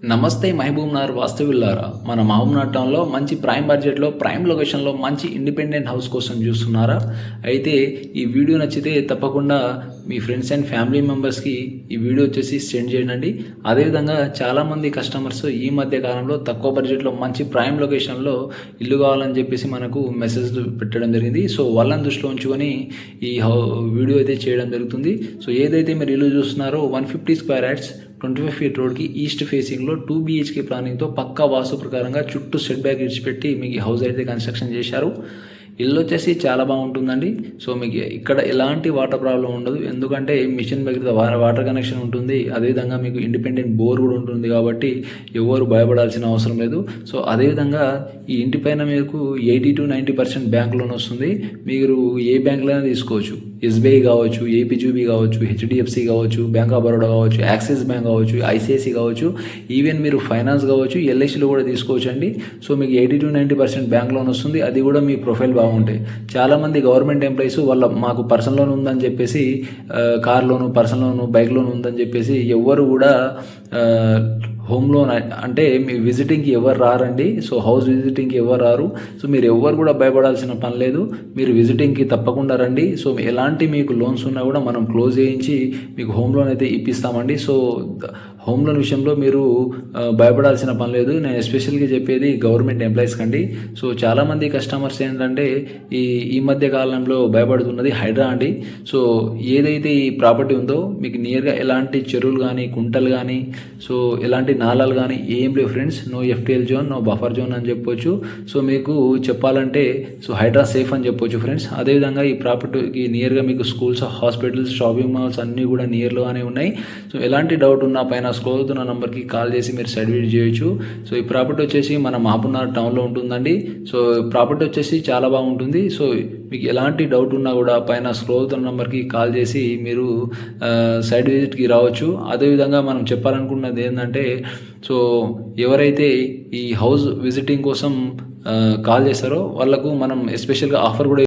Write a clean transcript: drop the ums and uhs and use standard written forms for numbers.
నమస్తే మహబూబ్నగర్ వాస్తవ్యులారా. మన మహబూబ్నగర్ టౌన్లో మంచి ప్రైమ్ బడ్జెట్లో ప్రైమ్ లొకేషన్లో మంచి ఇండిపెండెంట్ హౌస్ కోసం చూస్తున్నారా? అయితే ఈ వీడియో నచ్చితే తప్పకుండా మీ ఫ్రెండ్స్ అండ్ ఫ్యామిలీ మెంబర్స్కి ఈ వీడియో వచ్చేసి సెండ్ చేయండి. అదేవిధంగా చాలామంది కస్టమర్స్ ఈ మధ్య కాలంలో తక్కువ బడ్జెట్లో మంచి ప్రైమ్ లొకేషన్లో ఇల్లు కావాలని చెప్పేసి మనకు మెసేజ్ పెట్టడం జరిగింది. సో వాళ్ళని దృష్టిలో ఉంచుకొని ఈ వీడియో అయితే చేయడం జరుగుతుంది. సో ఏదైతే మీరు ఇల్లు చూస్తున్నారో 150 స్క్వేర్ యార్డ్స్ 25 ఫీట్ రోడ్కి ఈస్ట్ ఫేసింగ్లో 2 BHK ప్లానింగ్తో పక్కా వాస్తు ప్రకారంగా చుట్టూ సెట్ బ్యాక్ ఇడిచిపెట్టి మీకు హౌస్ అయితే కన్స్ట్రక్షన్ చేశారు. ఇల్లు వచ్చేసి చాలా బాగుంటుందండి. సో మీకు ఇక్కడ ఎలాంటి వాటర్ ప్రాబ్లం ఉండదు, ఎందుకంటే మిషన్ దగ్గర వాటర్ కనెక్షన్ ఉంటుంది. అదేవిధంగా మీకు ఇండిపెండెంట్ బోర్ కూడా ఉంటుంది కాబట్టి ఎవరు భయపడాల్సిన అవసరం లేదు. సో అదేవిధంగా ఈ ఇంటి పైన మీకు 80 to 90% బ్యాంక్ లోన్ వస్తుంది. మీరు ఏ బ్యాంకులో అయినా తీసుకోవచ్చు. SBI కావచ్చు, APGB కావచ్చు, HDFC కావచ్చు, బ్యాంక్ ఆఫ్ బరోడా కావచ్చు, యాక్సిస్ బ్యాంక్ కావచ్చు, ICICI కావచ్చు, ఈవెన్ మీరు ఫైనాన్స్ కావచ్చు, LICలో కూడా తీసుకోవచ్చు అండి. సో మీకు 80 to 90% బ్యాంక్ లోన్ వస్తుంది. అది కూడా మీ ప్రొఫైల్ బాగుంటాయి. చాలామంది గవర్నమెంట్ ఎంప్లాయీస్ మాకు పర్సనల్ లోన్ ఉందని చెప్పేసి కార్ లోను, పర్సనల్ లోను, బైక్ లోన్ ఉందని చెప్పేసి ఎవరు కూడా హోమ్ లోన్ అంటే మీ విజిటింగ్కి ఎవరు రారండి. సో హౌస్ విజిటింగ్కి ఎవరు రారు. సో మీరు ఎవరు కూడా భయపడాల్సిన పని లేదు. మీరు విజిటింగ్కి తప్పకుండా రండి. సో ఎలాంటి మీకు లోన్స్ ఉన్నా కూడా మనం క్లోజ్ చేయించి మీకు హోమ్ లోన్ అయితే ఇప్పిస్తామండి. సో హోమ్ లోన్ విషయంలో మీరు భయపడాల్సిన పని లేదు. నేను ఎస్పెషల్గా చెప్పేది గవర్నమెంట్ ఎంప్లాయీస్ కండి. సో చాలామంది కస్టమర్స్ ఏంటంటే ఈ మధ్య కాలంలో భయపడుతున్నది హైడ్రా అండి. సో ఏదైతే ఈ ప్రాపర్టీ ఉందో మీకు నియర్గా ఎలాంటి చెరువులు కానీ, కుంటలు కానీ, సో ఎలాంటి నాలాలు కానీ ఏం లేవు friends. No FTL zone, no buffer zone అని చెప్పొచ్చు. సో మీకు చెప్పాలంటే సో హైడ్రా సేఫ్ అని చెప్పొచ్చు ఫ్రెండ్స్. అదేవిధంగా ఈ ప్రాపర్టీకి నియర్గా మీకు స్కూల్స్, హాస్పిటల్స్, షాపింగ్ మాల్స్ అన్నీ కూడా నియర్లోనే ఉన్నాయి. సో ఎలాంటి డౌట్ ఉన్నా పైన స్క్రోల్ అవుతున్న నెంబర్కి కాల్ చేసి మీరు సైట్ విజిట్ చేయొచ్చు. సో ఈ ప్రాపర్టీ వచ్చేసి మన మహబూబ్నగర్ టౌన్లో ఉంటుందండి. సో ప్రాపర్టీ వచ్చేసి చాలా బాగుంటుంది. సో మీకు ఎలాంటి డౌట్ ఉన్నా కూడా పైన స్క్రోల్ అవుతున్న నెంబర్కి కాల్ చేసి మీరు సైట్ విజిట్కి రావచ్చు. అదేవిధంగా మనం చెప్పాలనుకున్నది ఏంటంటే సో ఎవరైతే ఈ హౌస్ విజిటింగ్ కోసం కాల్ చేస్తారో వాళ్ళకు మనం ఎస్పెషల్గా ఆఫర్ కూడా